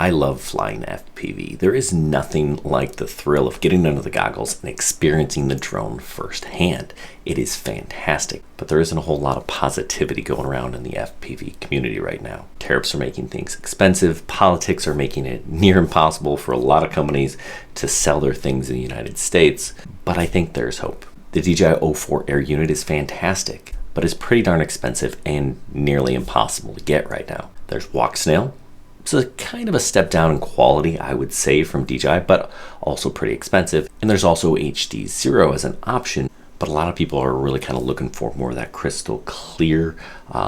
I love flying FPV. There is nothing like the thrill of getting under the goggles and experiencing the drone firsthand. It is fantastic, but there isn't a whole lot of positivity going around in the FPV community right now. Tariffs are making things expensive. Politics are making it near impossible for a lot of companies to sell their things in the United States, but I think there's hope. The DJI 04 Air unit is fantastic, but it's pretty darn expensive and nearly impossible to get right now. There's Walksnail. It's a kind of a step down in quality, I would say, from DJI, but also pretty expensive. And there's also HDZero as an option, but a lot of people are really kind of looking for more of that crystal clear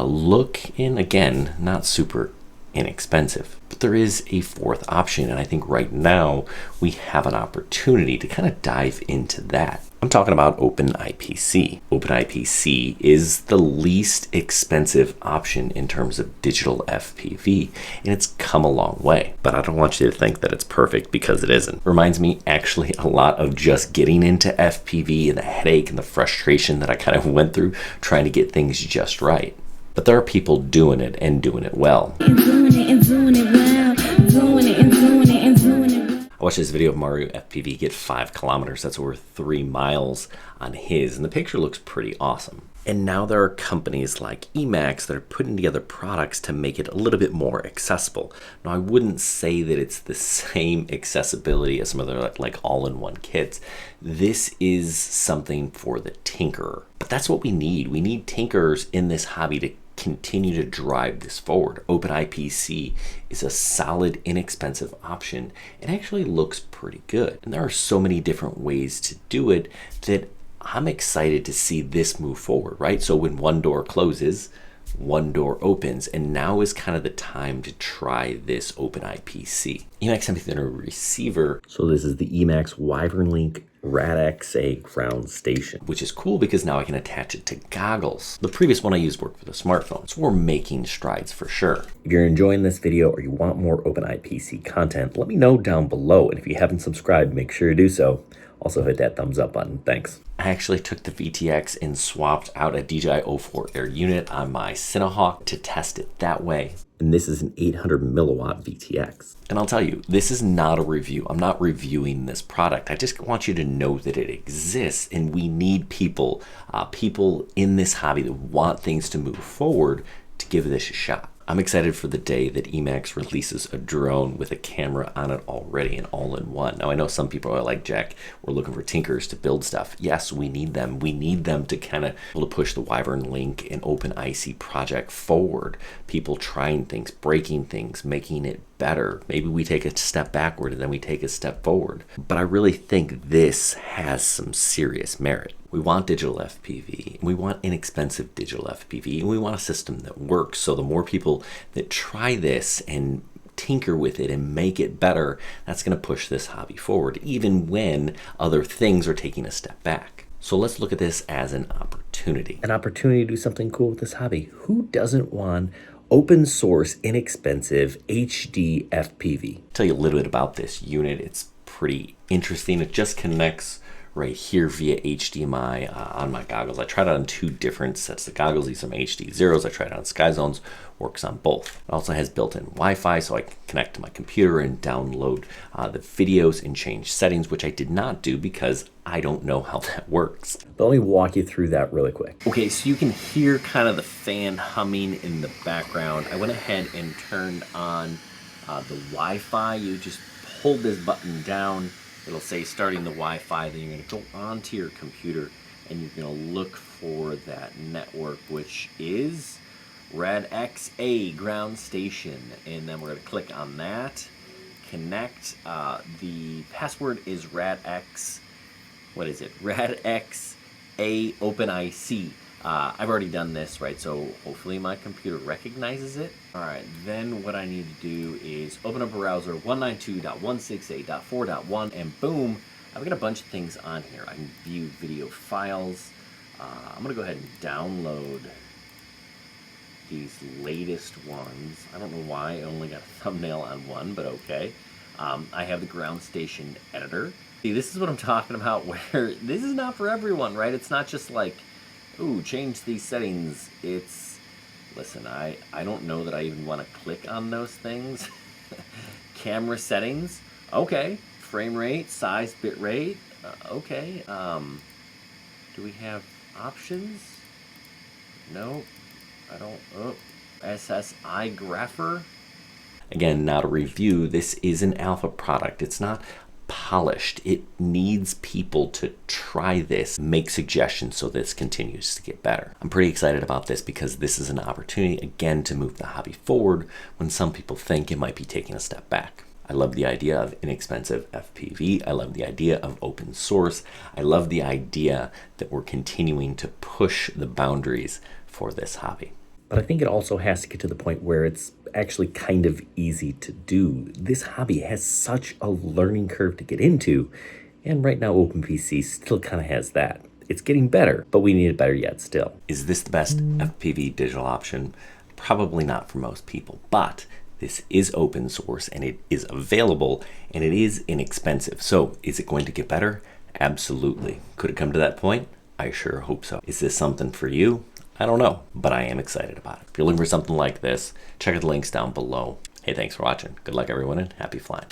look, and again, not super inexpensive. But there is a fourth option, and I think right now we have an opportunity to kind of dive into that. I'm talking about OpenIPC. OpenIPC is the least expensive option in terms of digital FPV, and it's come a long way. But I don't want you to think that it's perfect, because it isn't. It reminds me actually a lot of just getting into FPV and the headache and the frustration that I kind of went through trying to get things just right. But there are people doing it and doing it well. I watched this video of Mario FPV get 5 kilometers. That's over 3 miles on his, and the picture looks pretty awesome. And now there are companies like EMAX that are putting together products to make it a little bit more accessible. Now, I wouldn't say that it's the same accessibility as some other like all-in-one kits. This is something for the tinkerer. But that's what we need. We need tinkerers in this hobby to continue to drive this forward. OpenIPC is a solid, inexpensive option. It actually looks pretty good. And there are so many different ways to do it that I'm excited to see this move forward, right? So when one door closes, one door opens, and now is kind of the time to try this OpenIPC. EMAX sent me the receiver. So this is the EMAX Wyvern Link Groundstation, Groundstation, which is cool because now I can attach it to goggles. The previous one I used worked with a smartphone, so we're making strides for sure. If you're enjoying this video or you want more OpenIPC content, let me know down below, and if you haven't subscribed, make sure you do so. Also hit that thumbs up button. Thanks. I actually took the VTX and swapped out a DJI 04 Air unit on my Cinehawk to test it that way. And this is an 800 milliwatt VTX. And I'll tell you, this is not a review. I'm not reviewing this product. I just want you to know that it exists, and we need people in this hobby that want things to move forward to give this a shot. I'm excited for the day that EMAX releases a drone with a camera on it already, an all-in-one. Now, I know some people are like, Jack, we're looking for tinkers to build stuff. Yes, we need them. We need them to kind of able to push the Wyvern Link and OpenIC project forward. People trying things, breaking things, making it better. Maybe we take a step backward and then we take a step forward. But I really think this has some serious merit. We want digital FPV, we want inexpensive digital FPV, and we want a system that works. So the more people that try this and tinker with it and make it better, that's going to push this hobby forward, even when other things are taking a step back. So let's look at this as an opportunity. An opportunity to do something cool with this hobby. Who doesn't want open source, inexpensive HD FPV? Tell you a little bit about this unit. It's pretty interesting. It just connects right here via HDMI on my goggles. I tried it on 2 different sets of goggles. These are my HDZeros. I tried it on Sky Zones. Works on both. It also has built-in Wi-Fi, so I can connect to my computer and download the videos and change settings, which I did not do because I don't know how that works. But let me walk you through that really quick. Okay, so you can hear kind of the fan humming in the background. I went ahead and turned on the Wi-Fi. You just hold this button down. It'll say starting the Wi-Fi, then you're going to go onto your computer and you're going to look for that network, which is RadXA Ground Station. And then we're going to click on that, connect. The password is RadX, what is it? RadXA OpenIC. I've already done this, right? So hopefully my computer recognizes it. All right, then what I need to do is open up a browser 192.168.4.1, and boom, I've got a bunch of things on here. I can view video files. I'm gonna go ahead and download these latest ones. I don't know why I only got a thumbnail on one, but okay. I have the Ground Station editor. See, this is what I'm talking about, where this is not for everyone, right? It's not just like, ooh, change these settings. It's, listen, I don't know that I even want to click on those things. camera settings. Okay. Frame rate, size, bit rate. Okay. Do we have options? No, I don't. Oh, SSI grapher. Again, now to review, this is an alpha product. It's not polished. It needs people to try this, make suggestions so this continues to get better. I'm pretty excited about this because this is an opportunity, again, to move the hobby forward when some people think it might be taking a step back. I love the idea of inexpensive FPV. I love the idea of open source. I love the idea that we're continuing to push the boundaries for this hobby. But I think it also has to get to the point where it's actually kind of easy to do. This hobby has such a learning curve to get into, and right now OpenIPC still kind of has that. It's getting better, but we need it better yet still. Is this the best FPV digital option? Probably not for most people, but this is open source and it is available and it is inexpensive. So is it going to get better? Absolutely. Could it come to that point? I sure hope so. Is this something for you? I don't know, but I am excited about it. If you're looking for something like this, check out the links down below. Hey, thanks for watching. Good luck, everyone, and happy flying.